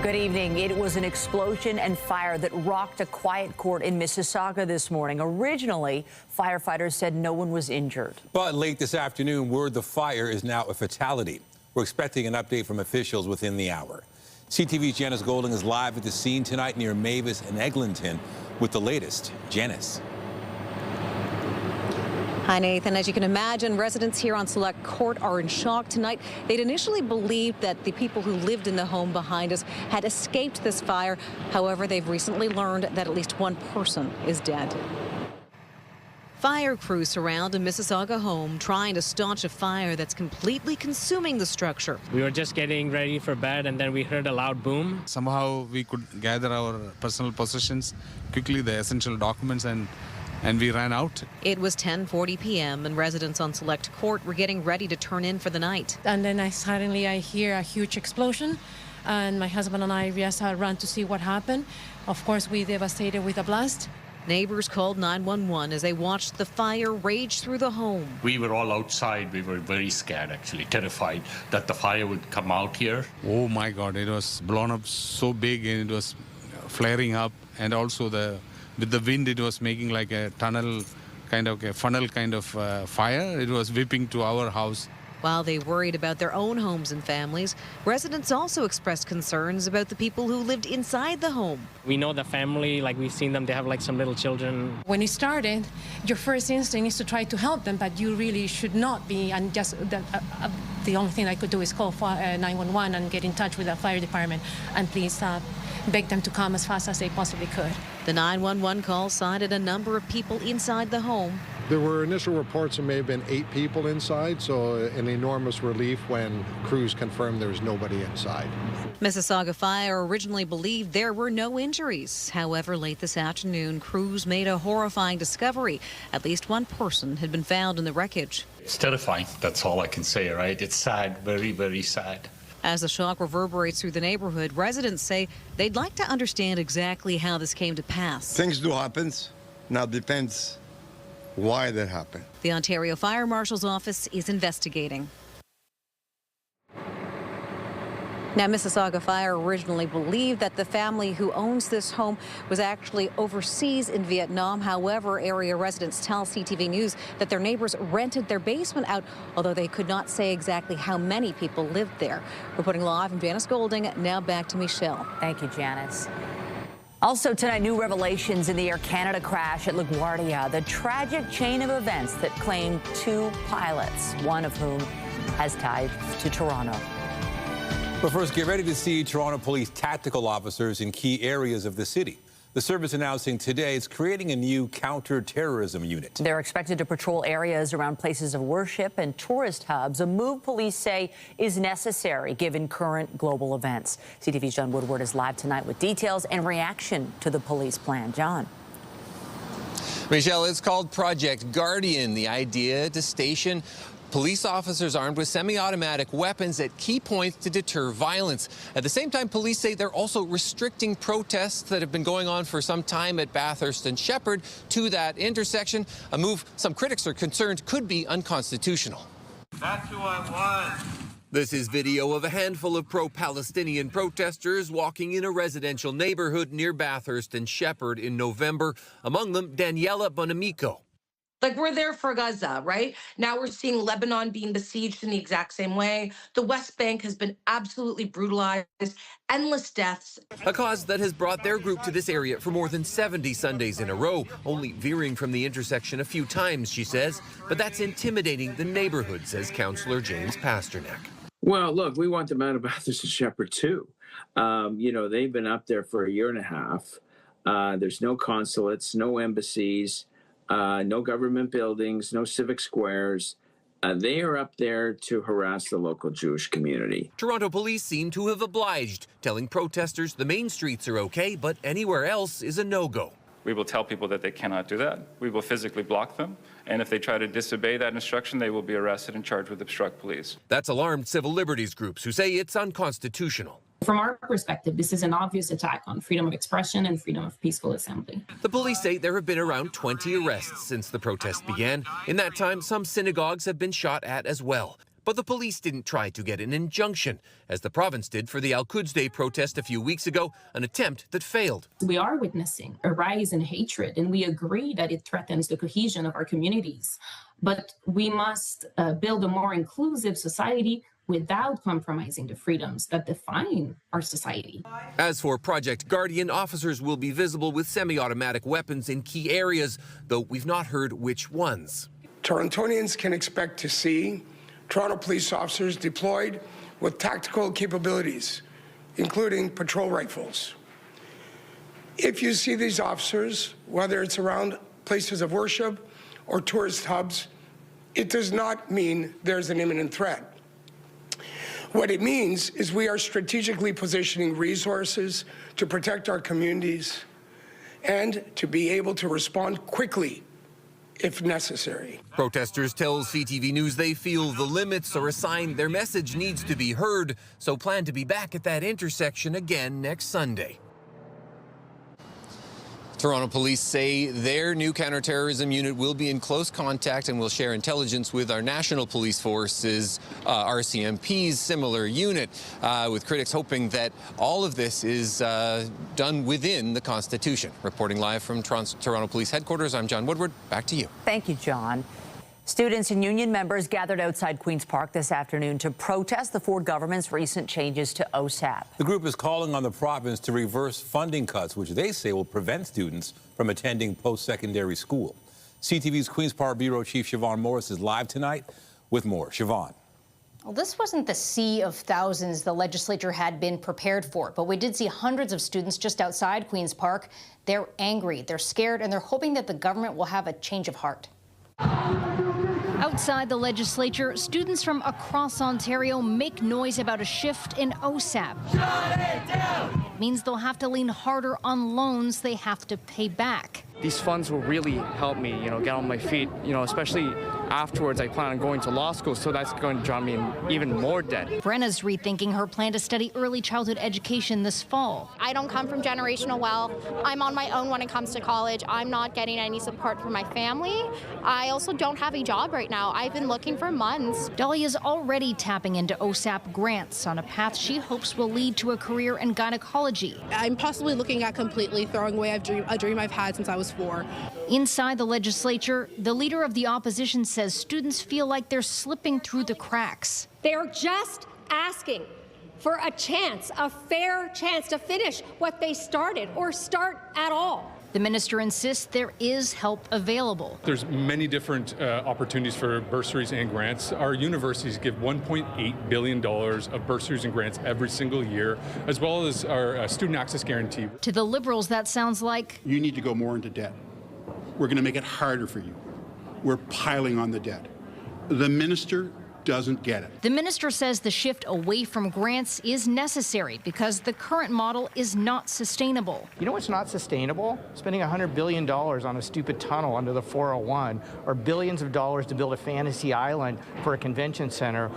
Good evening. It was an explosion and fire that rocked a quiet court in Mississauga this morning. Originally, firefighters said no one was injured. But late this afternoon, word the fire is now a fatality. We're expecting an update from officials within the hour. CTV's Janice Golding is live at the scene tonight near Mavis and Eglinton with the latest. Janice. Hi, Nathan. As you can imagine, residents here on Select Court are in shock tonight. They'd initially believed that the people who lived in the home behind us had escaped this fire. However, they've recently learned that at least one person is dead. Fire crews surround a Mississauga home trying to staunch a fire that's completely consuming the structure. We were just getting ready for bed and then we heard a loud boom. Somehow we could gather our personal possessions quickly, the essential documents, and we ran out. It was 10:40 p.m. and residents on Select Court were getting ready to turn in for the night. And then suddenly I hear a huge explosion, and my husband and I ran to see what happened. Of course, we devastated with a blast. Neighbors called 911 as they watched the fire rage through the home. We were all outside. We were very scared, actually, terrified that the fire would come out here. Oh my God, it was blown up so big and it was flaring up, and also with the wind, it was making like a tunnel, kind of a funnel kind of fire. It was whipping to our house. While they worried about their own homes and families, residents also expressed concerns about the people who lived inside the home. We know the family, like we've seen them, they have like some little children. When it started, your first instinct is to try to help them, but you really should not be. And just the only thing I could do is call 911 and get in touch with the fire department and please beg them to come as fast as they possibly could. The 911 call cited a number of people inside the home. There were initial reports there may have been 8 people inside, so an enormous relief when crews confirmed there was nobody inside. Mississauga Fire originally believed there were no injuries. However, late this afternoon, crews made a horrifying discovery. At least one person had been found in the wreckage. It's terrifying. That's all I can say, right? It's sad, very, very sad. As the shock reverberates through the neighborhood, residents say they'd like to understand exactly how this came to pass. Things do happen. Now depends why that happened. The Ontario Fire Marshal's office is investigating. Now, Mississauga Fire originally believed that the family who owns this home was actually overseas in Vietnam. However, area residents tell CTV News that their neighbors rented their basement out, although they could not say exactly how many people lived there. Reporting live from Janice Golding, now back to Michelle. Thank you, Janice. Also tonight, new revelations in the Air Canada crash at LaGuardia, the tragic chain of events that claimed 2 pilots, one of whom has ties to Toronto. But first, get ready to see Toronto Police tactical officers in key areas of the city. The service announcing today it's creating a new counterterrorism unit. They're expected to patrol areas around places of worship and tourist hubs, a move police say is necessary given current global events. CTV's John Woodward is live tonight with details and reaction to the police plan. John. Michelle, it's called Project Guardian. The idea to station police officers armed with semi-automatic weapons at key points to deter violence. At the same time, police say they're also restricting protests that have been going on for some time at Bathurst and Sheppard to that intersection, a move some critics are concerned could be unconstitutional. That's who I want. This is video of a handful of pro-Palestinian protesters walking in a residential neighborhood near Bathurst and Sheppard in November, among them Daniela Bonamico. Like, we're there for Gaza, right? Now we're seeing Lebanon being besieged in the exact same way. The West Bank has been absolutely brutalized, endless deaths. A cause that has brought their group to this area for more than 70 Sundays in a row, only veering from the intersection a few times, she says. But that's intimidating the neighborhood, says Councillor James Pasternak. Well, look, we want them out of Bathurst and Sheppard, too. They've been up there for a year and a half. There's no consulates, no embassies. No government buildings, no civic squares. They are up there to harass the local Jewish community. Toronto police seem to have obliged, telling protesters the main streets are okay, but anywhere else is a no-go. We will tell people that they cannot do that. We will physically block them. And if they try to disobey that instruction, they will be arrested and charged with obstruct police. That's alarmed civil liberties groups who say it's unconstitutional. From our perspective, this is an obvious attack on freedom of expression and freedom of peaceful assembly. The police say there have been around 20 arrests since the protest began. In that time, some synagogues have been shot at as well. But the police didn't try to get an injunction, as the province did for the Al-Quds Day protest a few weeks ago, an attempt that failed. We are witnessing a rise in hatred, and we agree that it threatens the cohesion of our communities. But we must build a more inclusive society without compromising the freedoms that define our society. As for Project Guardian, officers will be visible with semi-automatic weapons in key areas, though we've not heard which ones. Torontonians can expect to see Toronto police officers deployed with tactical capabilities, including patrol rifles. If you see these officers, whether it's around places of worship or tourist hubs, it does not mean there's an imminent threat. What it means is we are strategically positioning resources to protect our communities and to be able to respond quickly if necessary. Protesters tell CTV News they feel the limits are a sign their message needs to be heard, so plan to be back at that intersection again next Sunday. Toronto police say their new counterterrorism unit will be in close contact and will share intelligence with our national police forces, RCMP's similar unit, with critics hoping that all of this is done within the Constitution. Reporting live from Toronto Police Headquarters, I'm John Woodward. Back to you. Thank you, John. Students and union members gathered outside Queen's Park this afternoon to protest the Ford government's recent changes to OSAP. The group is calling on the province to reverse funding cuts, which they say will prevent students from attending post-secondary school. CTV's Queen's Park Bureau Chief Siobhan Morris is live tonight with more. Siobhan. Well, this wasn't the sea of thousands the legislature had been prepared for, but we did see hundreds of students just outside Queen's Park. They're angry, they're scared, and they're hoping that the government will have a change of heart. Outside the legislature, students from across Ontario make noise about a shift in OSAP. Shut it down! It means they'll have to lean harder on loans they have to pay back. These funds will really help me, get on my feet, especially afterwards. I plan on going to law school, so that's going to draw me in even more debt. Brenna's rethinking her plan to study early childhood education this fall. I don't come from generational wealth. I'm on my own when it comes to college. I'm not getting any support from my family. I also don't have a job right now. I've been looking for months. Dahlia's already tapping into OSAP grants on a path she hopes will lead to a career in gynecology. I'm possibly looking at completely throwing away a dream I've had since I was 4. Inside the legislature, the leader of the opposition says students feel like they're slipping through the cracks. They're just asking for a chance, a fair chance to finish what they started or start at all. The minister insists there is help available. There's many different opportunities for bursaries and grants. Our universities give $1.8 billion of bursaries and grants every single year, as well as our student access guarantee. To the Liberals, that sounds like you need to go more into debt. We're going to make it harder for you. We're piling on the debt. The minister doesn't get it. The minister says the shift away from grants is necessary because the current model is not sustainable. You know what's not sustainable? Spending $100 billion on a stupid tunnel under the 401 or billions of dollars to build a fantasy island for a convention center.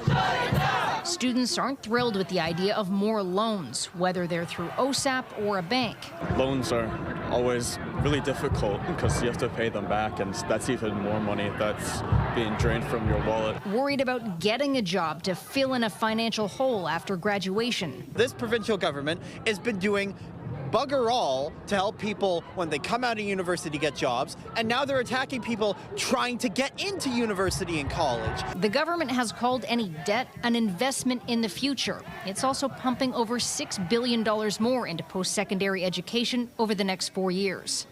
Students aren't thrilled with the idea of more loans, whether they're through OSAP or a bank. Loans are always really difficult because you have to pay them back, and that's even more money that's being drained from your wallet. Worried about getting a job to fill in a financial hole after graduation. This provincial government has been doing bugger all to help people when they come out of university get jobs, and now they're attacking people trying to get into university and college. The government has called any debt an investment in the future. It's also pumping over $6 billion more into post-secondary education over the next 4 years.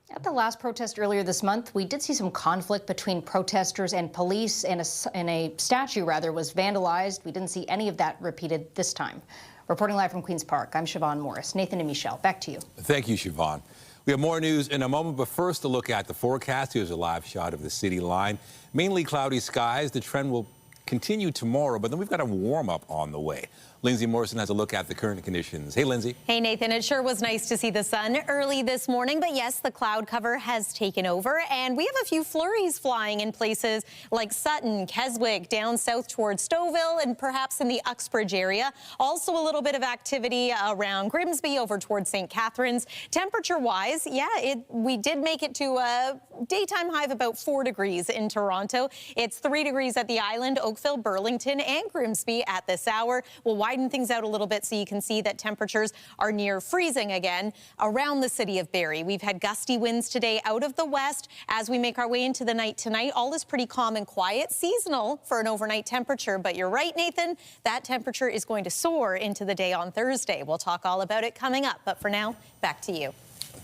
At the last protest earlier this month, we did see some conflict between protesters and police, and a statue was vandalized. We didn't see any of that repeated this time. Reporting live from Queen's Park, I'm Siobhan Morris. Nathan and Michelle, back to you. Thank you, Siobhan. We have more news in a moment, but first a look at the forecast. Here's a live shot of the city line. Mainly cloudy skies. The trend will continue tomorrow, but then we've got a warm-up on the way. Lindsay Morrison has a look at the current conditions. Hey, Lindsay. Hey, Nathan. It sure was nice to see the sun early this morning, but yes, the cloud cover has taken over, and we have a few flurries flying in places like Sutton, Keswick, down south towards Stouffville, and perhaps in the Uxbridge area. Also a little bit of activity around Grimsby over towards St. Catharines. Temperature-wise, yeah, we did make it to a daytime high of about 4 degrees in Toronto. It's 3 degrees at the Island, Oakville, Burlington, and Grimsby at this hour. We'll widen things out a little bit so you can see that temperatures are near freezing again around the city of Barrie. We've had gusty winds today out of the west. As we make our way into the night tonight, all is pretty calm and quiet, seasonal for an overnight temperature. But you're right, Nathan, that temperature is going to soar into the day on Thursday. We'll talk all about it coming up. But for now, back to you.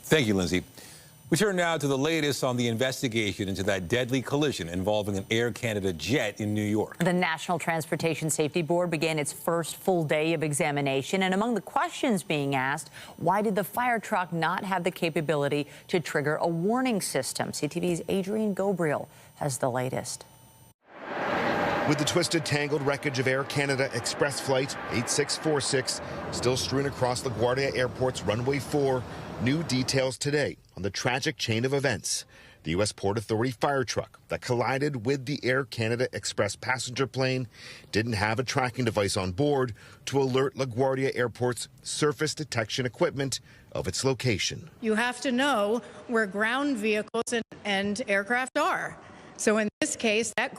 Thank you, Lindsay. We turn now to the latest on the investigation into that deadly collision involving an Air Canada jet in New York. The National Transportation Safety Board began its first full day of examination, and among the questions being asked, why did the fire truck not have the capability to trigger a warning system? CTV's Adrian Gobriel has the latest. With the twisted, tangled wreckage of Air Canada Express Flight 8646 still strewn across LaGuardia Airport's runway 4, new details today on the tragic chain of events. The U.S. Port Authority fire truck that collided with the Air Canada Express passenger plane didn't have a tracking device on board to alert LaGuardia Airport's surface detection equipment of its location. You have to know where ground vehicles and aircraft are. So in this case, that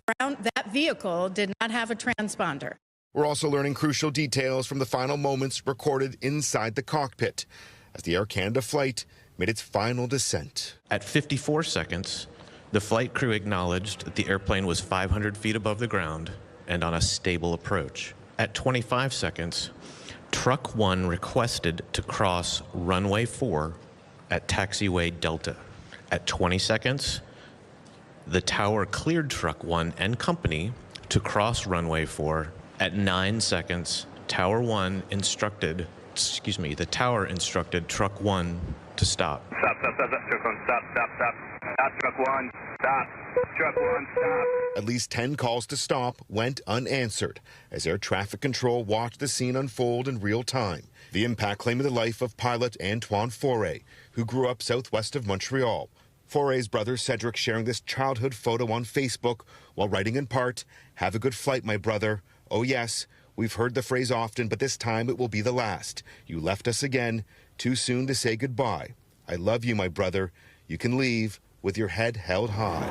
vehicle did not have a transponder. We're also learning crucial details from the final moments recorded inside the cockpit as the Air Canada flight made its final descent. At 54 seconds, the flight crew acknowledged that the airplane was 500 feet above the ground and on a stable approach. At 25 seconds, Truck 1 requested to cross runway 4 at taxiway Delta. At 20 seconds, the tower cleared Truck 1 and company to cross runway 4. At 9 seconds, the tower instructed Truck 1 to stop. Stop, Truck 1, stop, Truck 1, stop, Truck 1, stop. At least 10 calls to stop went unanswered as air traffic control watched the scene unfold in real time. The impact claiming the life of pilot Antoine Foray, who grew up southwest of Montreal. Foray's brother Cedric sharing this childhood photo on Facebook while writing in part, "Have a good flight, my brother. Oh yes, we've heard the phrase often, but this time it will be the last. You left us again. Too soon to say goodbye. I love you, my brother. You can leave with your head held high."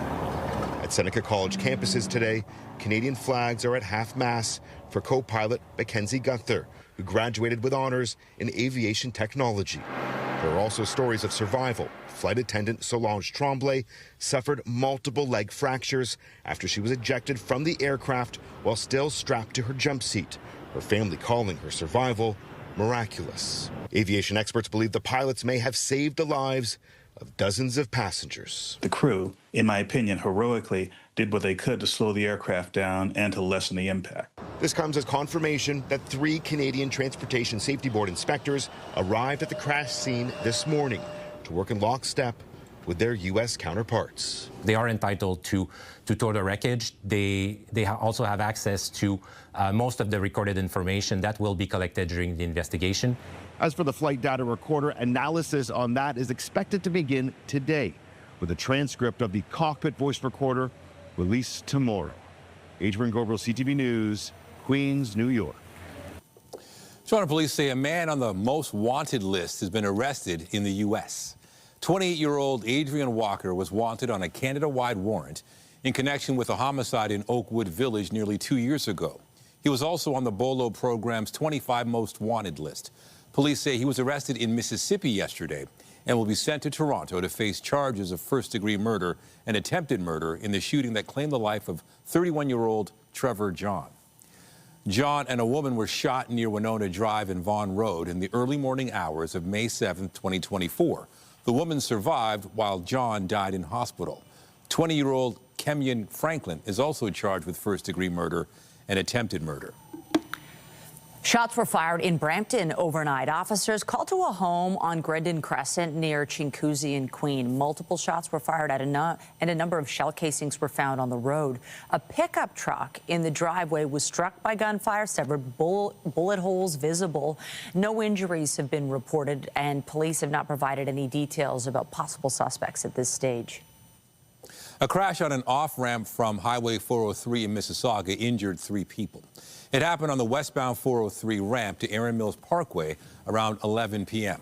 At Seneca College campuses today, Canadian flags are at half-mast for co-pilot Mackenzie Gunther, who graduated with honors in aviation technology. There are also stories of survival. Flight attendant Solange Tremblay suffered multiple leg fractures after she was ejected from the aircraft while still strapped to her jump seat. Her family calling her survival miraculous. Aviation experts believe the pilots may have saved the lives of dozens of passengers. The crew, in my opinion, heroically did what they could to slow the aircraft down and to lessen the impact. This comes as confirmation that 3 Canadian Transportation Safety Board inspectors arrived at the crash scene this morning to work in lockstep with their U.S. counterparts. They are entitled to tour the wreckage. They also have access to most of the recorded information that will be collected during the investigation. As for the flight data recorder, analysis on that is expected to begin today, with a transcript of the cockpit voice recorder released tomorrow. Adrian Gobriel, CTV News, Queens, New York. Toronto police say a man on the most wanted list has been arrested in the U.S. 28-year-old Adrian Walker was wanted on a Canada-wide warrant in connection with a homicide in Oakwood Village nearly 2 years ago. He was also on the BOLO program's 25 most wanted list. Police say he was arrested in Mississippi yesterday and will be sent to Toronto to face charges of first-degree murder and attempted murder in the shooting that claimed the life of 31-year-old Trevor John. John and a woman were shot near Winona Drive and Vaughan Road in the early morning hours of May 7, 2024. The woman survived while John died in hospital. 20-year-old Kemian Franklin is also charged with first-degree murder and attempted murder. Shots were fired in Brampton overnight. Officers called to a home on Grendon Crescent near Chinguacousy and Queen. Multiple shots were fired and a number of shell casings were found on the road. A pickup truck in the driveway was struck by gunfire, several bullet holes visible. No injuries have been reported, and police have not provided any details about possible suspects at this stage. A crash on an off-ramp from Highway 403 in Mississauga injured 3 people. It happened on the westbound 403 ramp to Erin Mills Parkway around 11 p.m.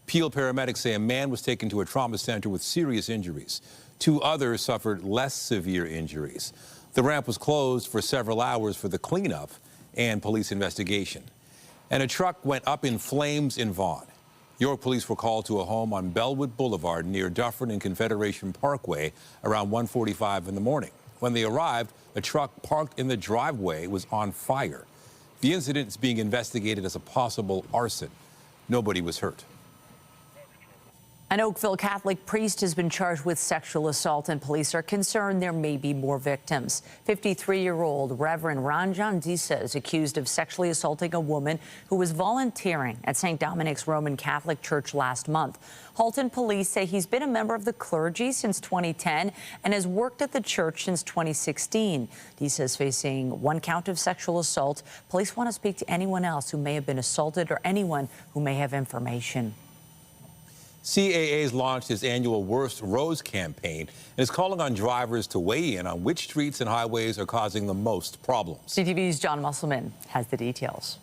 Peel paramedics say a man was taken to a trauma center with serious injuries. 2 others suffered less severe injuries. The ramp was closed for several hours for the cleanup and police investigation. And a truck went up in flames in Vaughan. York police were called to a home on Bellwood Boulevard near Dufferin and Confederation Parkway around 1:45 in the morning. When they arrived, a truck parked in the driveway was on fire. The incident is being investigated as a possible arson. Nobody was hurt. An Oakville Catholic priest has been charged with sexual assault, and police are concerned there may be more victims. 53-year-old Reverend Ranjan Disa is accused of sexually assaulting a woman who was volunteering at St. Dominic's Roman Catholic Church last month. Halton police say he's been a member of the clergy since 2010 and has worked at the church since 2016. Disa is facing 1 count of sexual assault. Police want to speak to anyone else who may have been assaulted or anyone who may have information. CAA's launched its annual Worst Roads campaign and is calling on drivers to weigh in on which streets and highways are causing the most problems. CTV's John Musselman has the details.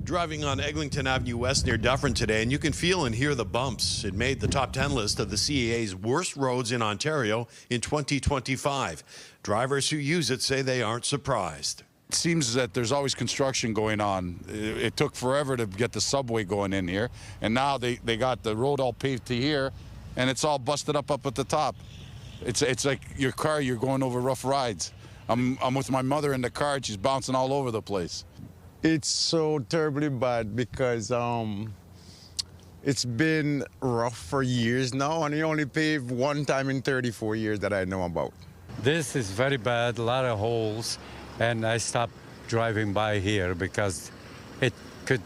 Driving on Eglinton Avenue West near Dufferin today, and you can feel and hear the bumps. It made the top 10 list of the CAA's worst roads in Ontario in 2025. Drivers who use it say they aren't surprised. It seems that there's always construction going on. It took forever to get the subway going in here, and now they got the road all paved to here, and it's all busted up at the top. It's like your car, you're going over rough rides. I'm with my mother in the car, and she's bouncing all over the place. It's so terribly bad because it's been rough for years now, and you only paved 1 time in 34 years that I know about. This is very bad, a lot of holes. And I stopped driving by here because it could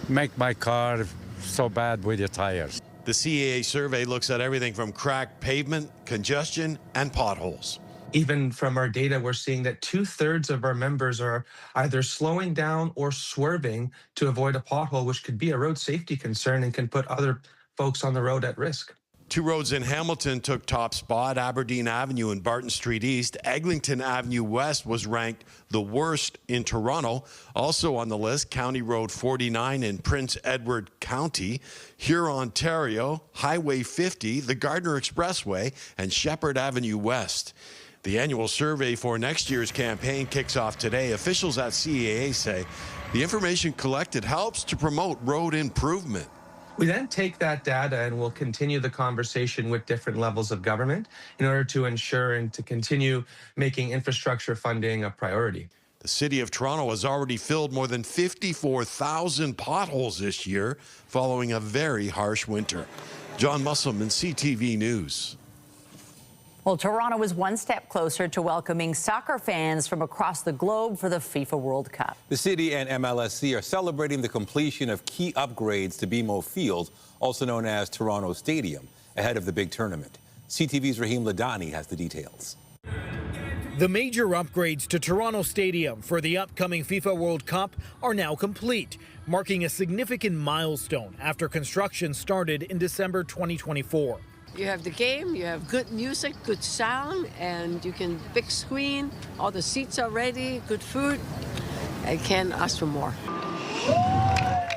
make my car so bad with your tires. The CAA survey looks at everything from cracked pavement, congestion, and potholes. Even from our data, we're seeing that 2/3 of our members are either slowing down or swerving to avoid a pothole, which could be a road safety concern and can put other folks on the road at risk. 2 roads in Hamilton took top spot. Aberdeen Avenue and Barton Street East. Eglinton Avenue West was ranked the worst in Toronto. Also on the list, County Road 49 in Prince Edward County. Here, Ontario, Highway 50, the Gardner Expressway, and Shepherd Avenue West. The annual survey for next year's campaign kicks off today. Officials at CAA say the information collected helps to promote road improvement. We then take that data and we'll continue the conversation with different levels of government in order to ensure and to continue making infrastructure funding a priority. The City of Toronto has already filled more than 54,000 potholes this year following a very harsh winter. John Musselman, CTV News. Well, Toronto is 1 step closer to welcoming soccer fans from across the globe for the FIFA World Cup. The city and MLSC are celebrating the completion of key upgrades to BMO Field, also known as Toronto Stadium, ahead of the big tournament. CTV's Raheem Ladani has the details. The major upgrades to Toronto Stadium for the upcoming FIFA World Cup are now complete, marking a significant milestone after construction started in December 2024. You have the game, you have good music, good sound, and you can big screen, all the seats are ready, good food. I can't ask for more.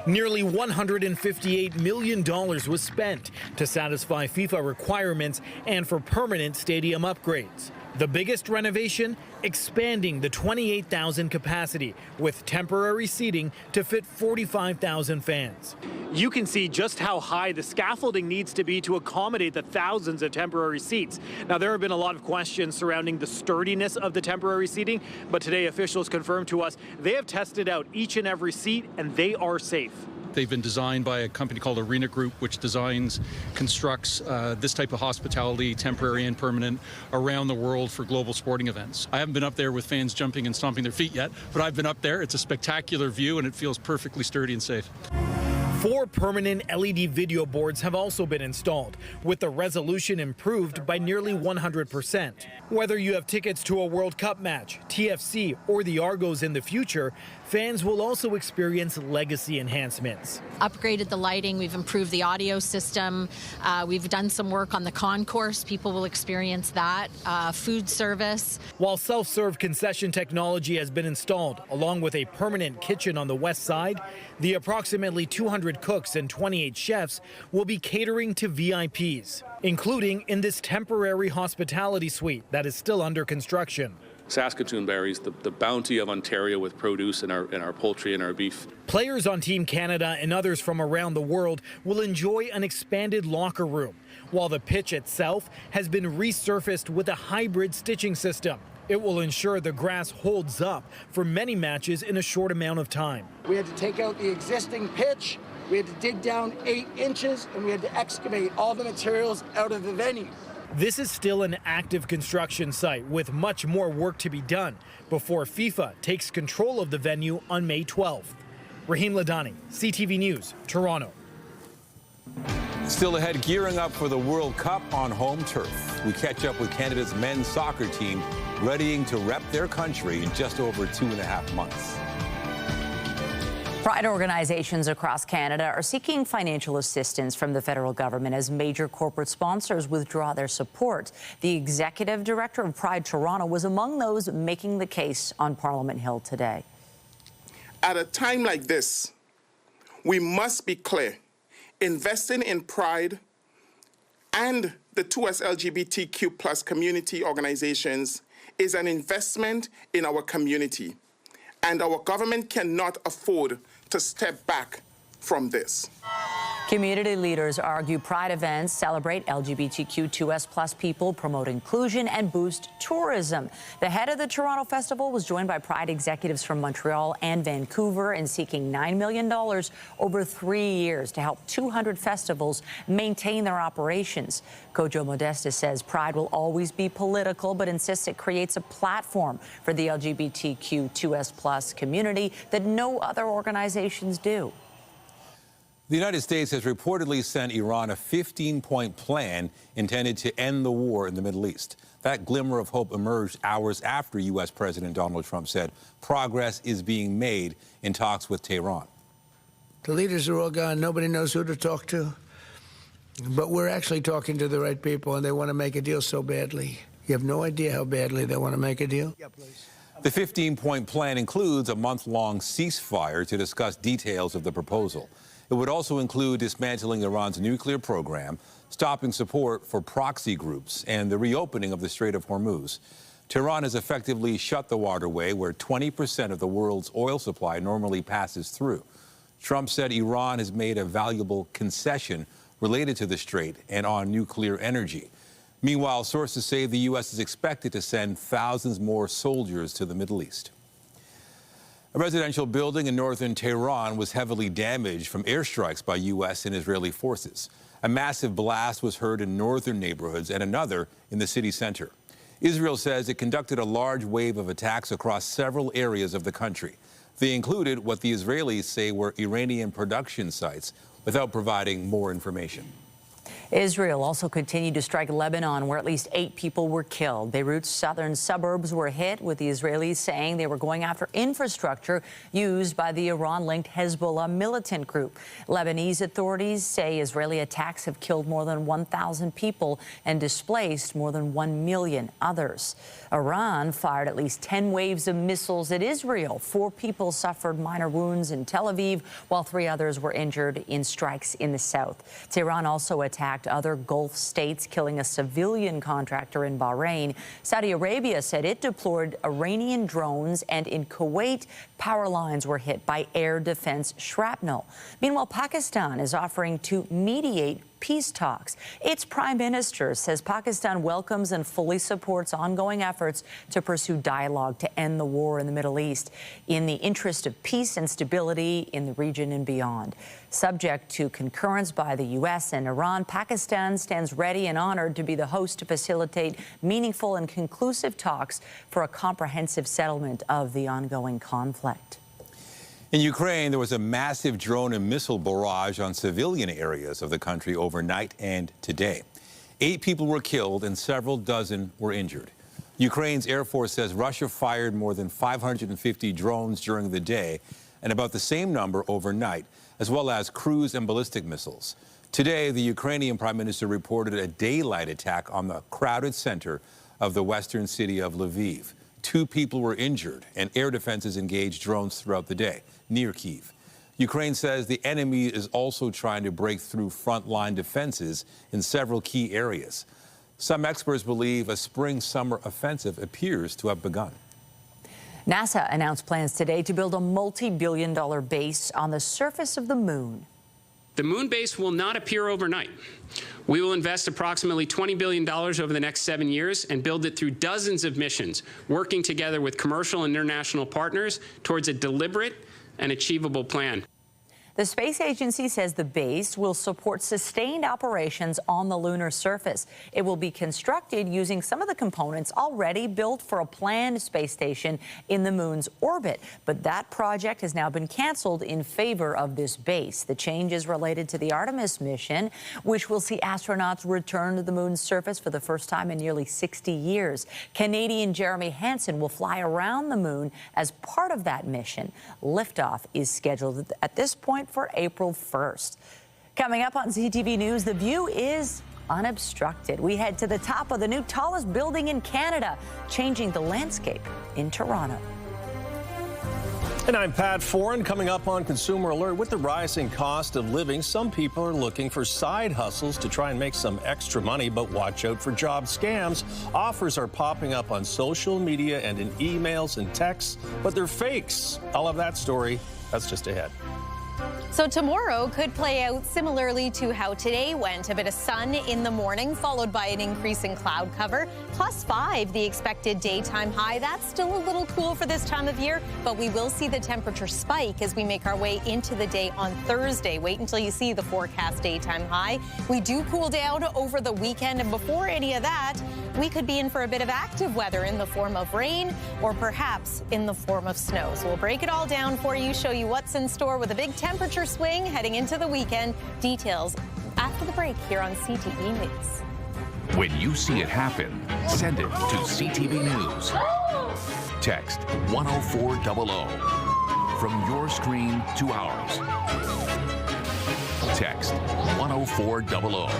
Nearly $158 million was spent to satisfy FIFA requirements and for permanent stadium upgrades. The biggest renovation, expanding the 28,000 capacity with temporary seating to fit 45,000 fans. You can see just how high the scaffolding needs to be to accommodate the thousands of temporary seats. Now, there have been a lot of questions surrounding the sturdiness of the temporary seating, but today officials confirmed to us they have tested out each and every seat and they are safe. They've been designed by a company called Arena Group, which designs, constructs this type of hospitality, temporary and permanent, around the world for global sporting events. I haven't been up there with fans jumping and stomping their feet yet, but I've been up there. It's a spectacular view, and it feels perfectly sturdy and safe. 4 permanent LED video boards have also been installed, with the resolution improved by nearly 100%. Whether you have tickets to a World Cup match, TFC, or the Argos in the future, fans will also experience legacy enhancements. Upgraded the lighting, we've improved the audio system, we've done some work on the concourse, people will experience that, food service. While self-serve concession technology has been installed, along with a permanent kitchen on the west side, the approximately 200 cooks and 28 chefs will be catering to VIPs, including in this temporary hospitality suite that is still under construction. Saskatoon berries, the bounty of Ontario with produce and our poultry and our beef. Players on Team Canada and others from around the world will enjoy an expanded locker room, while the pitch itself has been resurfaced with a hybrid stitching system. It will ensure the grass holds up for many matches in a short amount of time. We had to take out the existing pitch, we had to dig down 8 inches, and we had to excavate all the materials out of the venue. This is still an active construction site with much more work to be done before FIFA takes control of the venue on May 12th. Raheem Ladani, CTV News, Toronto. Still ahead, gearing up for the World Cup on home turf. We catch up with Canada's men's soccer team, readying to rep their country in just over 2.5 months. Pride organizations across Canada are seeking financial assistance from the federal government as major corporate sponsors withdraw their support. The executive director of Pride Toronto was among those making the case on Parliament Hill today. At a time like this, we must be clear. Investing in Pride and the 2S LGBTQ+ community organizations is an investment in our community, and our government cannot afford to step back from this. Community leaders argue Pride events celebrate LGBTQ2S+ people, promote inclusion, and boost tourism. The head of the Toronto Festival was joined by Pride executives from Montreal and Vancouver in seeking $9 million over 3 years to help 200 festivals maintain their operations. Kojo Modesta says Pride will always be political, but insists it creates a platform for the LGBTQ2S+ community that no other organizations do. The United States has reportedly sent Iran a 15-point plan intended to end the war in the Middle East. That glimmer of hope emerged hours after U.S. President Donald Trump said progress is being made in talks with Tehran. The leaders are all gone. Nobody knows who to talk to. But we're actually talking to the right people, and they want to make a deal so badly. You have no idea how badly they want to make a deal? Yeah, please. The 15-point plan includes a month-long ceasefire to discuss details of the proposal. It would also include dismantling Iran's nuclear program, stopping support for proxy groups, and the reopening of the Strait of Hormuz. Tehran has effectively shut the waterway where 20% of the world's oil supply normally passes through. Trump said Iran has made a valuable concession related to the strait and on nuclear energy. Meanwhile, sources say the U.S. is expected to send thousands more soldiers to the Middle East. A residential building in northern Tehran was heavily damaged from airstrikes by U.S. and Israeli forces. A massive blast was heard in northern neighborhoods and another in the city center. Israel says it conducted a large wave of attacks across several areas of the country. They included what the Israelis say were Iranian production sites, without providing more information. Israel also continued to strike Lebanon, where at least 8 people were killed. Beirut's southern suburbs were hit, with the Israelis saying they were going after infrastructure used by the Iran-linked Hezbollah militant group. Lebanese authorities say Israeli attacks have killed more than 1,000 people and displaced more than 1 million others. Iran fired at least 10 waves of missiles at Israel. 4 people suffered minor wounds in Tel Aviv, while 3 others were injured in strikes in the south. Tehran also attacked other Gulf states, killing a civilian contractor in Bahrain. Saudi Arabia said it deployed Iranian drones, and in Kuwait, power lines were hit by air defense shrapnel. Meanwhile, Pakistan is offering to mediate peace talks. Its prime minister says Pakistan welcomes and fully supports ongoing efforts to pursue dialogue to end the war in the Middle East in the interest of peace and stability in the region and beyond. Subject to concurrence by the U.S. and Iran, Pakistan stands ready and honored to be the host to facilitate meaningful and conclusive talks for a comprehensive settlement of the ongoing conflict. In Ukraine, there was a massive drone and missile barrage on civilian areas of the country overnight and today. 8 people were killed and several dozen were injured. Ukraine's Air Force says Russia fired more than 550 drones during the day and about the same number overnight, as well as cruise and ballistic missiles. Today, the Ukrainian Prime Minister reported a daylight attack on the crowded center of the western city of Lviv. 2 people were injured, and air defenses engaged drones throughout the day near Kyiv. Ukraine says the enemy is also trying to break through frontline defenses in several key areas. Some experts believe a spring-summer offensive appears to have begun. NASA announced plans today to build a multi-billion-dollar base on the surface of the moon. The moon base will not appear overnight. We will invest approximately $20 billion over the next 7 years and build it through dozens of missions, working together with commercial and international partners towards a deliberate and achievable plan. The space agency says the base will support sustained operations on the lunar surface. It will be constructed using some of the components already built for a planned space station in the moon's orbit. But that project has now been canceled in favor of this base. The change is related to the Artemis mission, which will see astronauts return to the moon's surface for the first time in nearly 60 years. Canadian Jeremy Hansen will fly around the moon as part of that mission. Liftoff is scheduled at this point for April 1st. Coming up on CTV News, the view is unobstructed. We head to the top of the new tallest building in Canada, changing the landscape in Toronto. And I'm Pat Foran. Coming up on Consumer Alert, with the rising cost of living, some people are looking for side hustles to try and make some extra money, but watch out for job scams. Offers are popping up on social media and in emails and texts, but they're fakes. I'll have that story. That's just ahead. So tomorrow could play out similarly to how today went. A bit of sun in the morning, followed by an increase in cloud cover. +5, the expected daytime high. That's still a little cool for this time of year, but we will see the temperature spike as we make our way into the day on Thursday. Wait until you see the forecast daytime high. We do cool down over the weekend, and before any of that, we could be in for a bit of active weather in the form of rain or perhaps in the form of snow. So we'll break it all down for you, show you what's in store with a big temperature swing heading into the weekend. Details after the break here on CTV News. When you see it happen, send it to CTV News. Text 10400 from your screen to ours. Text 10400.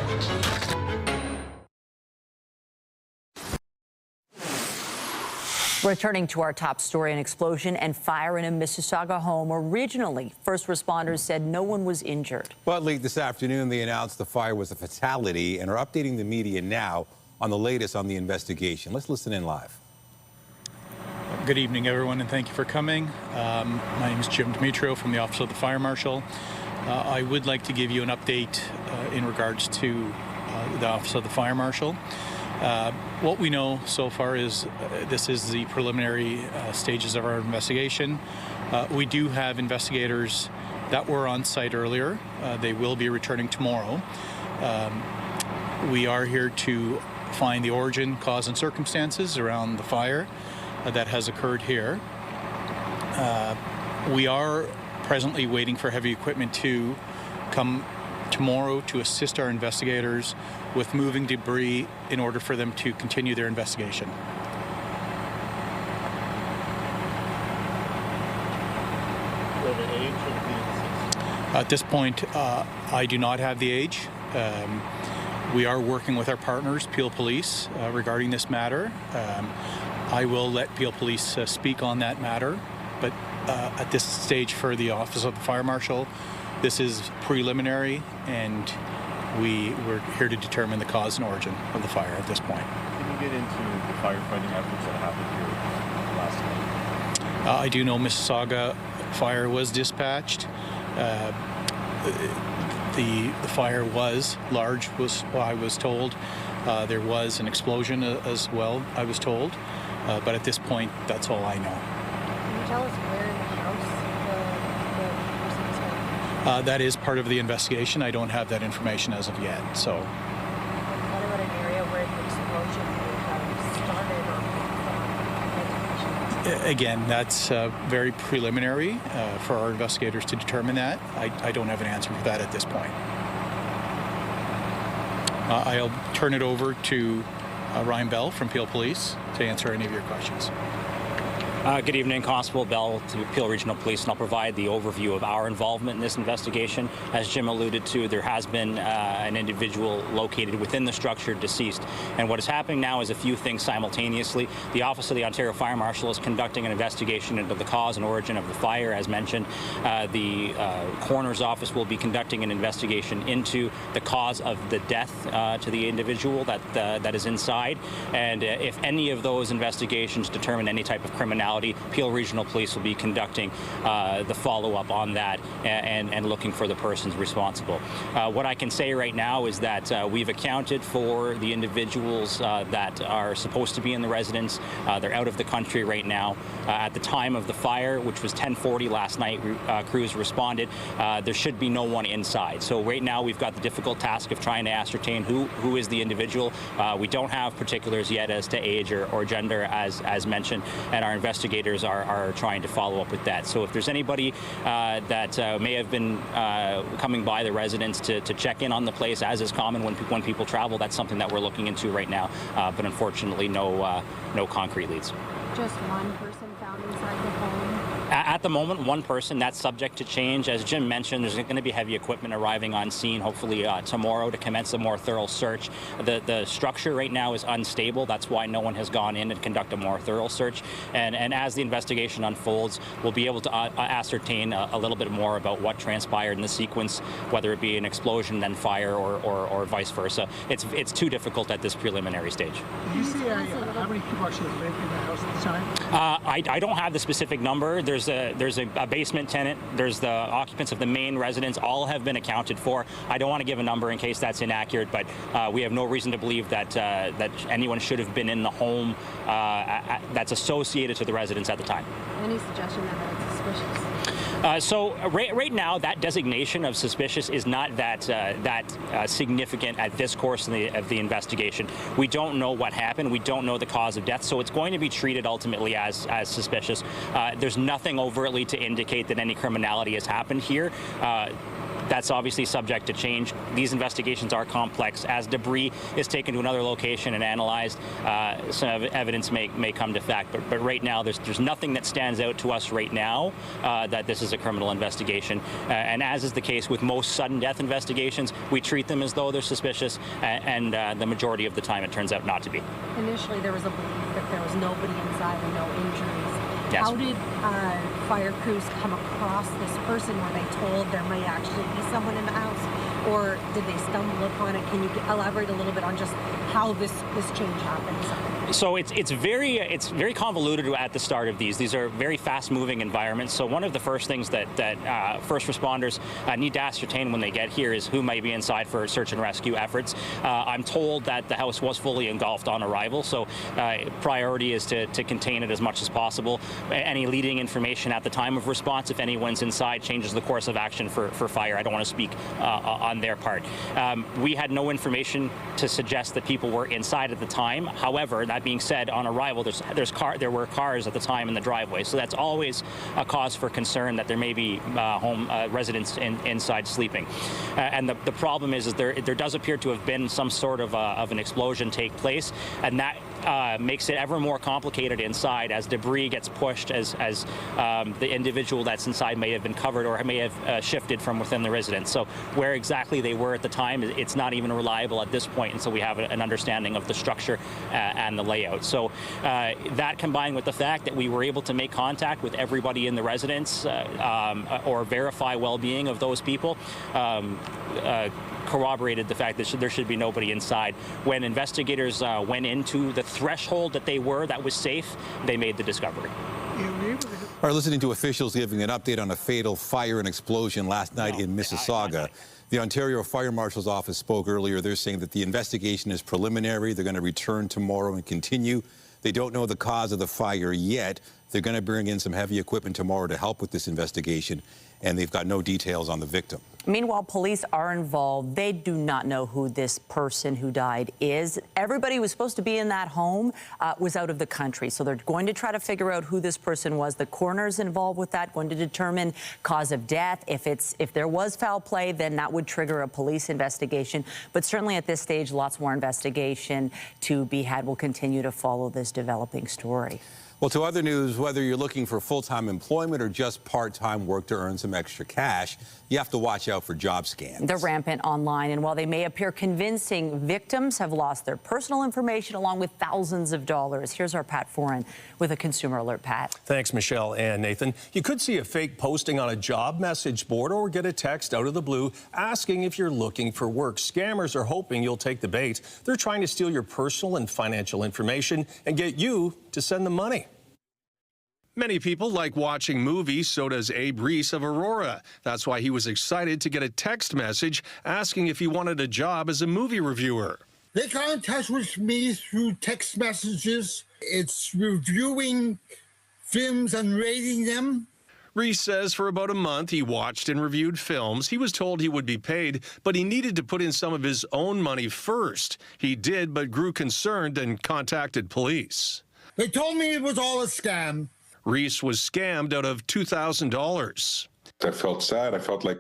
Returning to our top story, an explosion and fire in a Mississauga home. Originally, first responders said no one was injured. But late this afternoon, they announced the fire was a fatality and are updating the media now on the latest on the investigation. Let's listen in live. Good evening, everyone, and thank you for coming. My name is Jim Demetrio from the Office of the Fire Marshal. I would like to give you an update in regards to the Office of the Fire Marshal. What we know so far is this is the preliminary stages of our investigation. We do have investigators that were on site earlier. They will be returning tomorrow. We are here to find the origin, cause, and circumstances around the fire that has occurred here. We are presently waiting for heavy equipment to come tomorrow to assist our investigators with moving debris in order for them to continue their investigation. At this point, I do not have the age. We are working with our partners, Peel Police, regarding this matter. I will let Peel Police speak on that matter, but at this stage for the Office of the Fire Marshal, this is preliminary, and we're here to determine the cause and origin of the fire at this point. Can you get into the firefighting efforts that happened here last night? I do know Mississauga fire was dispatched. The fire was large, I was told. There was an explosion as well, I was told. But at this point, that's all I know. Can you tell us where in the house the person was found? That is part of the investigation. I don't have that information as of yet. So. What about an area where the explosion started or Again, that's very preliminary for our investigators to determine that. I don't have an answer for that at this point. I'll turn it over to Ryan Bell from Peel Police to answer any of your questions. Good evening, Constable Bell to Peel Regional Police, and I'll provide the overview of our involvement in this investigation. As Jim alluded to, there has been an individual located within the structure deceased, and what is happening now is a few things simultaneously. The Office of the Ontario Fire Marshal is conducting an investigation into the cause and origin of the fire, as mentioned. The Coroner's Office will be conducting an investigation into the cause of the death to the individual that is inside, and if any of those investigations determine any type of criminality, Peel Regional Police will be conducting the follow-up on that and looking for the persons responsible. What I can say right now is that we've accounted for the individuals that are supposed to be in the residence. They're out of the country right now. At the time of the fire, which was 10:40 last night, crews responded. There should be no one inside. So right now we've got the difficult task of trying to ascertain who is the individual. We don't have particulars yet as to age or gender, as mentioned, and our investigators are trying to follow up with that. So if there's anybody that may have been coming by the residence to check in on the place, as is common when people travel, that's something that we're looking into right now. But unfortunately, no concrete leads. Just one person found inside the home? At the moment, one person. That's subject to change. As Jim mentioned, there's going to be heavy equipment arriving on scene, hopefully tomorrow, to commence a more thorough search. The structure right now is unstable. That's why no one has gone in and conduct a more thorough search. And as the investigation unfolds, we'll be able to ascertain a little bit more about what transpired in the sequence, whether it be an explosion, then fire, or vice versa. It's too difficult at this preliminary stage. Did you see how many people actually lived in the house at the time? I don't have the specific number. There's a basement tenant. There's the occupants of the main residence. All have been accounted for. I don't want to give a number in case that's inaccurate, but we have no reason to believe that anyone should have been in the home that's associated to the residence at the time. Any suggestion that it's suspicious? So right now, that designation of suspicious is not that significant at this course of the investigation. We don't know what happened. We don't know the cause of death, so it's going to be treated ultimately as suspicious. There's nothing overtly to indicate that any criminality has happened here. That's obviously subject to change. These investigations are complex. As debris is taken to another location and analyzed, some evidence may come to fact. But right now, there's nothing that stands out to us right now that this is a criminal investigation. And as is the case with most sudden death investigations, we treat them as though they're suspicious, and the majority of the time it turns out not to be. Initially, there was a belief that there was nobody inside and no injuries. Yes. How did fire crews come across this person? Were they told there might actually be someone in the house, or did they stumble upon it? Can you elaborate a little bit on just how this change happened? So it's very convoluted at the start of these. These are very fast-moving environments. So one of the first things that first responders need to ascertain when they get here is who might be inside for search and rescue efforts. I'm told that the house was fully engulfed on arrival, so priority is to contain it as much as possible. Any leading information at the time of response, if anyone's inside, changes the course of action for fire. I don't want to speak on their part. We had no information to suggest that people were inside at the time. However, that being said, on arrival, there were cars at the time in the driveway, so that's always a cause for concern that there may be home residents inside sleeping. And the problem is there does appear to have been some sort of an explosion take place, and that makes it ever more complicated inside as debris gets pushed, as the individual that's inside may have been covered or may have shifted from within the residence. So where exactly they were at the time, it's not even reliable at this point, and so we have an understanding of the structure and the layout. So that combined with the fact that we were able to make contact with everybody in the residence or verify well-being of those people, corroborated the fact that there should be nobody inside. When investigators went into the threshold that was safe, they made the discovery. Are listening to officials giving an update on a fatal fire and explosion last night in Mississauga. The Ontario Fire Marshal's office spoke earlier. They're saying that the investigation is preliminary. They're going to return tomorrow and continue. They don't know the cause of the fire yet. They're going to bring in some heavy equipment tomorrow to help with this investigation, and they've got no details on the victim. Meanwhile, police are involved. They do not know who this person who died is. Everybody who was supposed to be in that home was out of the country, so they're going to try to figure out who this person was. The coroner's involved with that, going to determine cause of death. If there was foul play, then that would trigger a police investigation. But certainly at this stage, lots more investigation to be had. We'll continue to follow this developing story. Well, to other news, whether you're looking for full-time employment or just part-time work to earn some extra cash, you have to watch out for job scams. They're rampant online, and while they may appear convincing, victims have lost their personal information along with thousands of dollars. Here's our Pat Foran with a consumer alert. Pat. Thanks, Michelle and Nathan. You could see a fake posting on a job message board or get a text out of the blue asking if you're looking for work. Scammers are hoping you'll take the bait. They're trying to steal your personal and financial information and get you to send them money. Many people like watching movies, so does Abe Reese of Aurora. That's why he was excited to get a text message asking if he wanted a job as a movie reviewer. They got in touch with me through text messages. It's reviewing films and rating them. Reese says for about a month he watched and reviewed films. He was told he would be paid, but he needed to put in some of his own money first. He did, but grew concerned and contacted police. They told me it was all a scam. Reese was scammed out of $2,000. I felt sad. I felt like,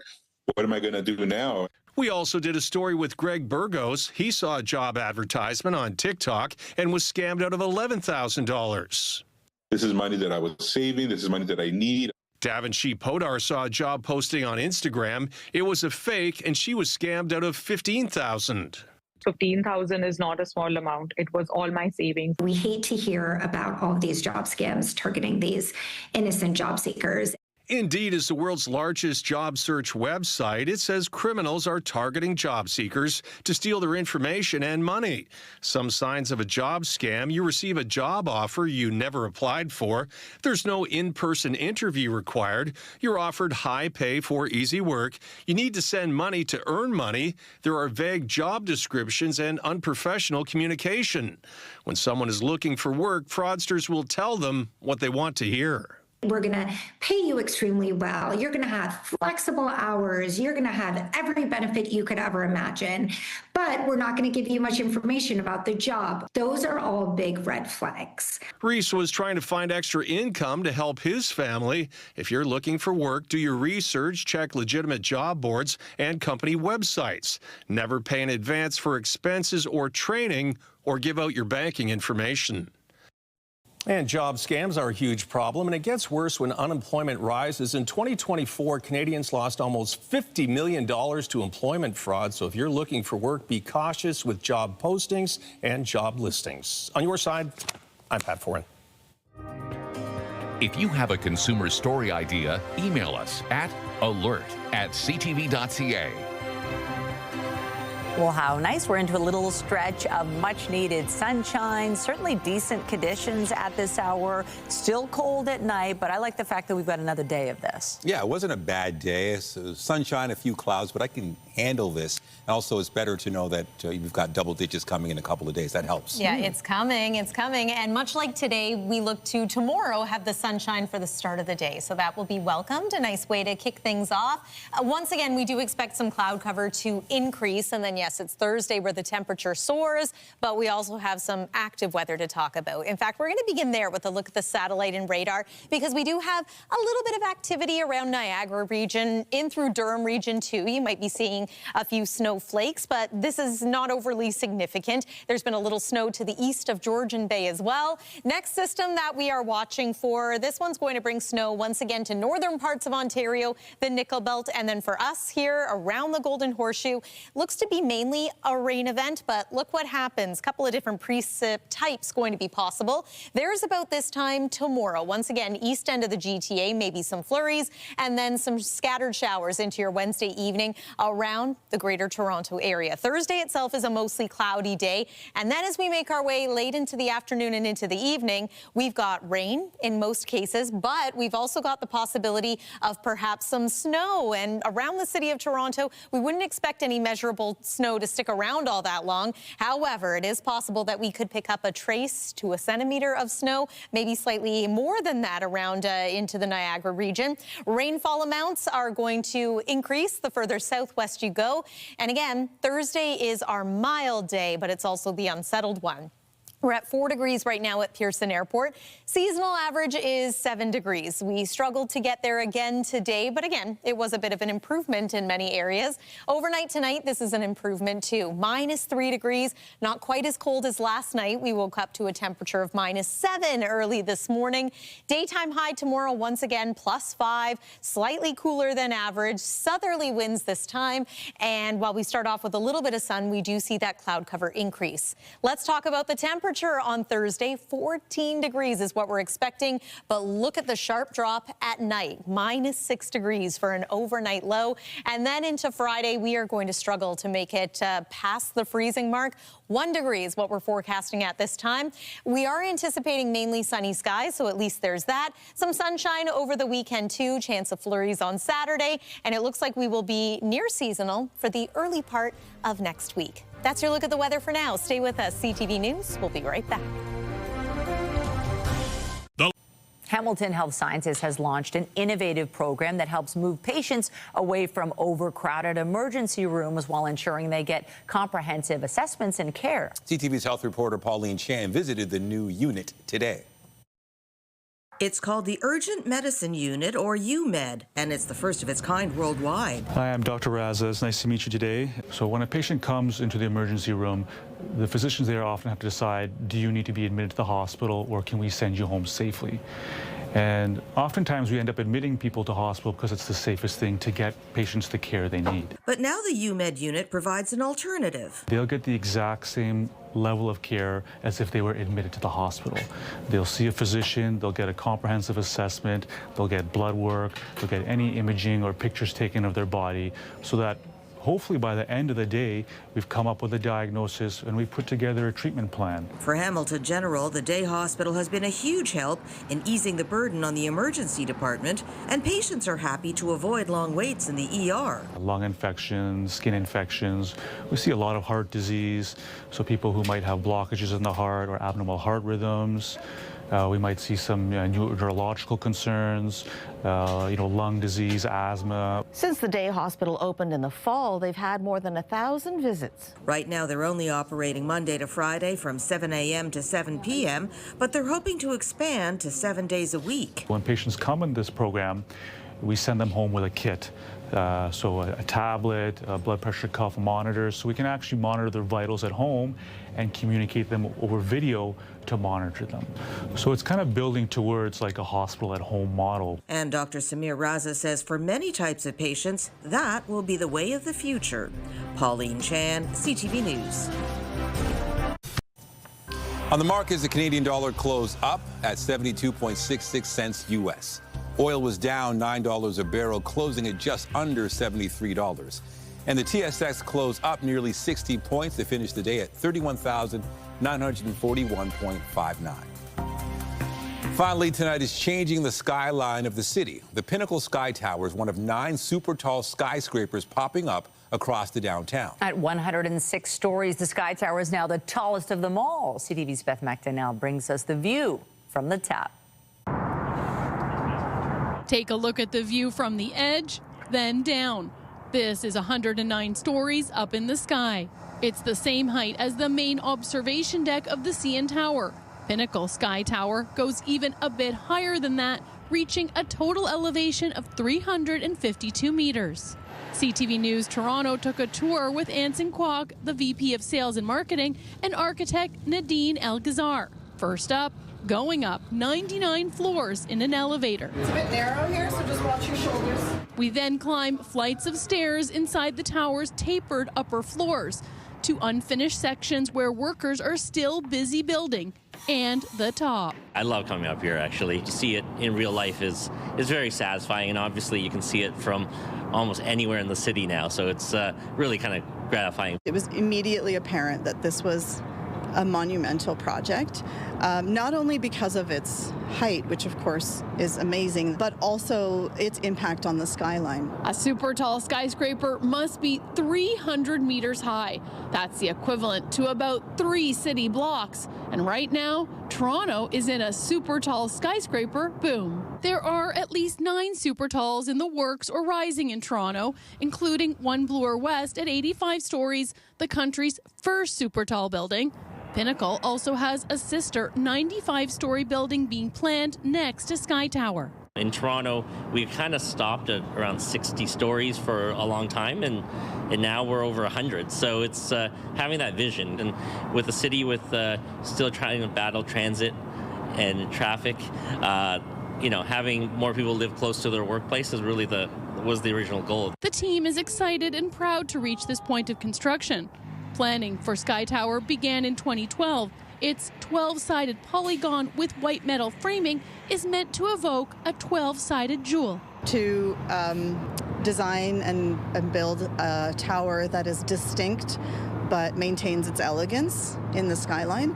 what am I going to do now? We also did a story with Greg Burgos. He saw a job advertisement on TikTok and was scammed out of $11,000. This is money that I was saving. This is money that I need. Davanshi Podar saw a job posting on Instagram. It was a fake, and she was scammed out of $15,000. $15,000 is not a small amount. It was all my savings. We hate to hear about all of these job scams targeting these innocent job seekers. Indeed is the world's largest job search website. It says criminals are targeting job seekers to steal their information and money. Some signs of a job scam: you receive a job offer you never applied for. There's no in-person interview required. You're offered high pay for easy work. You need to send money to earn money. There are vague job descriptions and unprofessional communication. When someone is looking for work, fraudsters will tell them what they want to hear. We're going to pay you extremely well. You're going to have flexible hours. You're going to have every benefit you could ever imagine. But we're not going to give you much information about the job. Those are all big red flags. Reese was trying to find extra income to help his family. If you're looking for work, do your research, check legitimate job boards and company websites. Never pay in advance for expenses or training, or give out your banking information. And job scams are a huge problem, and it gets worse when unemployment rises. In 2024, Canadians lost almost $50 million to employment fraud. So if you're looking for work, be cautious with job postings and job listings. On your side, I'm Pat Foran. If you have a consumer story idea, email us at alert@ctv.ca. Well, how nice. We're into a little stretch of much-needed sunshine. Certainly decent conditions at this hour. Still cold at night, but I like the fact that we've got another day of this. Yeah, it wasn't a bad day. Sunshine, a few clouds, but I can handle this. Also, it's better to know that you've got double digits coming in a couple of days. That helps. Yeah, it's coming. It's coming. And much like today, we look to tomorrow have the sunshine for the start of the day. So that will be welcomed. A nice way to kick things off. Once again, we do expect some cloud cover to increase. And then, yes, it's Thursday where the temperature soars. But we also have some active weather to talk about. In fact, we're going to begin there with a look at the satellite and radar, because we do have a little bit of activity around Niagara region, in through Durham region too. You might be seeing a few snowflakes, but this is not overly significant. There's been a little snow to the east of Georgian Bay as well. Next system that we are watching for, this one's going to bring snow once again to northern parts of Ontario, the Nickel Belt, and then for us here around the Golden Horseshoe, looks to be mainly a rain event, but look what happens. A couple of different precip types going to be possible. There's about this time tomorrow. Once again, east end of the GTA, maybe some flurries, and then some scattered showers into your Wednesday evening around around the Greater Toronto area. Thursday itself is a mostly cloudy day. And then as we make our way late into the afternoon and into the evening, we've got rain in most cases, but we've also got the possibility of perhaps some snow. And around the city of Toronto, we wouldn't expect any measurable snow to stick around all that long. However, it is possible that we could pick up a trace to a centimeter of snow, maybe slightly more than that around into the Niagara region. Rainfall amounts are going to increase the further southwest you go. And again, Thursday is our mild day, but it's also the unsettled one. We're at 4 degrees right now at Pearson Airport. Seasonal average is 7 degrees. We struggled to get there again today, but again, it was a bit of an improvement in many areas. Overnight tonight, this is an improvement too. -3 degrees, not quite as cold as last night. We woke up to a temperature of -7 early this morning. Daytime high tomorrow, once again, +5, slightly cooler than average. Southerly winds this time. And while we start off with a little bit of sun, we do see that cloud cover increase. Let's talk about the temperature on Thursday. 14 degrees is what we're expecting, but look at the sharp drop at night. -6 degrees for an overnight low. And then into Friday, we are going to struggle to make it past the freezing mark. 1 degree is what we're forecasting at this time. We are anticipating mainly sunny skies, so at least there's that. Some sunshine over the weekend too, chance of flurries on Saturday, and it looks like we will be near seasonal for the early part of next week. That's your look at the weather for now. Stay with us. CTV News. We'll be right back. Hamilton Health Sciences has launched an innovative program that helps move patients away from overcrowded emergency rooms while ensuring they get comprehensive assessments and care. CTV's health reporter Pauline Chan visited the new unit today. It's called the Urgent Medicine Unit, or UMed, and it's the first of its kind worldwide. Hi, I'm Dr. Raza. It's nice to meet you today. So when a patient comes into the emergency room, the physicians there often have to decide, do you need to be admitted to the hospital or can we send you home safely? And oftentimes we end up admitting people to hospital because it's the safest thing to get patients the care they need. But now the UMed unit provides an alternative. They'll get the exact same level of care as if they were admitted to the hospital. They'll see a physician, they'll get a comprehensive assessment, they'll get blood work, they'll get any imaging or pictures taken of their body, so that hopefully by the end of the day, we've come up with a diagnosis and we put together a treatment plan. For Hamilton General, the day hospital has been a huge help in easing the burden on the emergency department, and patients are happy to avoid long waits in the ER. Lung infections, skin infections. We see a lot of heart disease, so people who might have blockages in the heart or abnormal heart rhythms. We might see some neurological concerns, lung disease, asthma. Since the day hospital opened in the fall, they've had more than 1,000 visits. Right now, they're only operating Monday to Friday from 7 a.m. to 7 p.m., but they're hoping to expand to 7 days a week. When patients come in this program, we send them home with a kit. So a tablet, a blood pressure cuff monitor, so we can actually monitor their vitals at home and communicate them over video to monitor them. So it's kind of building towards like a hospital at home model. And Dr. Samir Raza says for many types of patients, that will be the way of the future. Pauline Chan, CTV News. On the markets, the Canadian dollar closed up at 72.66 cents U.S. Oil was down $9 a barrel, closing at just under $73. And the TSX closed up nearly 60 points to finish the day at 31,941.59. Finally, tonight is changing the skyline of the city. The Pinnacle Sky Tower is one of 9 super tall skyscrapers popping up across the downtown. At 106 stories, the Sky Tower is now the tallest of them all. CTV's Beth McDonnell brings us the view from the top. Take a look at the view from the edge, then down. This is 109 stories up in the sky. It's the same height as the main observation deck of the CN Tower. Pinnacle Sky Tower goes even a bit higher than that, reaching a total elevation of 352 meters. CTV News Toronto took a tour with Anson Kwok, the VP of Sales and Marketing, and architect Nadine El-Ghazar. First up, going up 99 floors in an elevator. It's a bit narrow here, so just watch your shoulders. We then climb flights of stairs inside the tower's tapered upper floors to unfinished sections where workers are still busy building. and the top. I love coming up here, actually. To see it in real life is very satisfying, and obviously you can see it from almost anywhere in the city now, so it's really kind of gratifying. It was immediately apparent that this was a monumental project, not only because of its height, which of course is amazing, but also its impact on the skyline. A super tall skyscraper must be 300 meters high. That's the equivalent to about 3 city blocks. And right now, Toronto is in a super tall skyscraper boom. There are at least 9 super talls in the works or rising in Toronto, including One Bloor West at 85 stories, the country's first super tall building. Pinnacle also has a sister 95-story building being planned next to Sky Tower. In Toronto, we kind of stopped at around 60 stories for a long time, and now we're over 100. So it's having that vision. And with a city with still trying to battle transit and traffic, having more people live close to their workplace is really was the original goal. The team is excited and proud to reach this point of construction. Planning for Sky Tower began in 2012. Its 12-sided polygon with white metal framing is meant to evoke a 12-sided jewel. To design and build a tower that is distinct but maintains its elegance in the skyline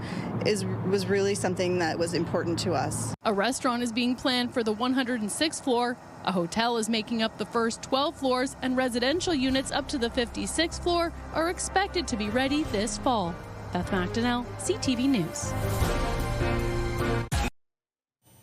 was really something that was important to us. A restaurant is being planned for the 106th floor. A hotel is making up the first 12 floors, and residential units up to the 56th floor are expected to be ready this fall. Beth McDonnell, CTV News.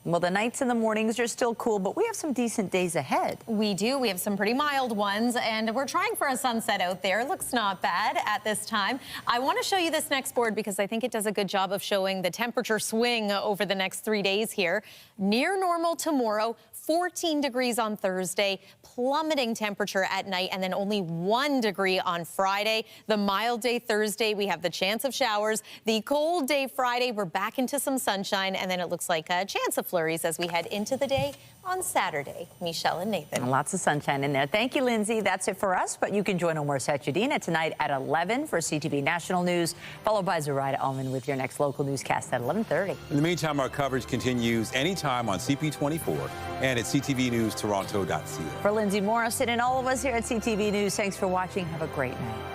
Well, the nights and the mornings are still cool, but we have some decent days ahead. We do. We have some pretty mild ones, and we're trying for a sunset out there. Looks not bad at this time. I want to show you this next board because I think it does a good job of showing the temperature swing over the next 3 days here. Near normal tomorrow, 14 degrees on Thursday, plummeting temperature at night, and then only 1 degree on Friday. The mild day Thursday, we have the chance of showers. The cold day Friday, we're back into some sunshine, and then it looks like a chance of flurries as we head into the day on Saturday. Michelle and Nathan. And lots of sunshine in there. Thank you, Lindsay. That's it for us, but you can join Omar Sachedina tonight at 11 for CTV National News, followed by Zoraida Allman with your next local newscast at 11:30. In the meantime, our coverage continues anytime on CP24 and at ctvnewstoronto.ca. For Lindsay Morrison and all of us here at CTV News, thanks for watching. Have a great night.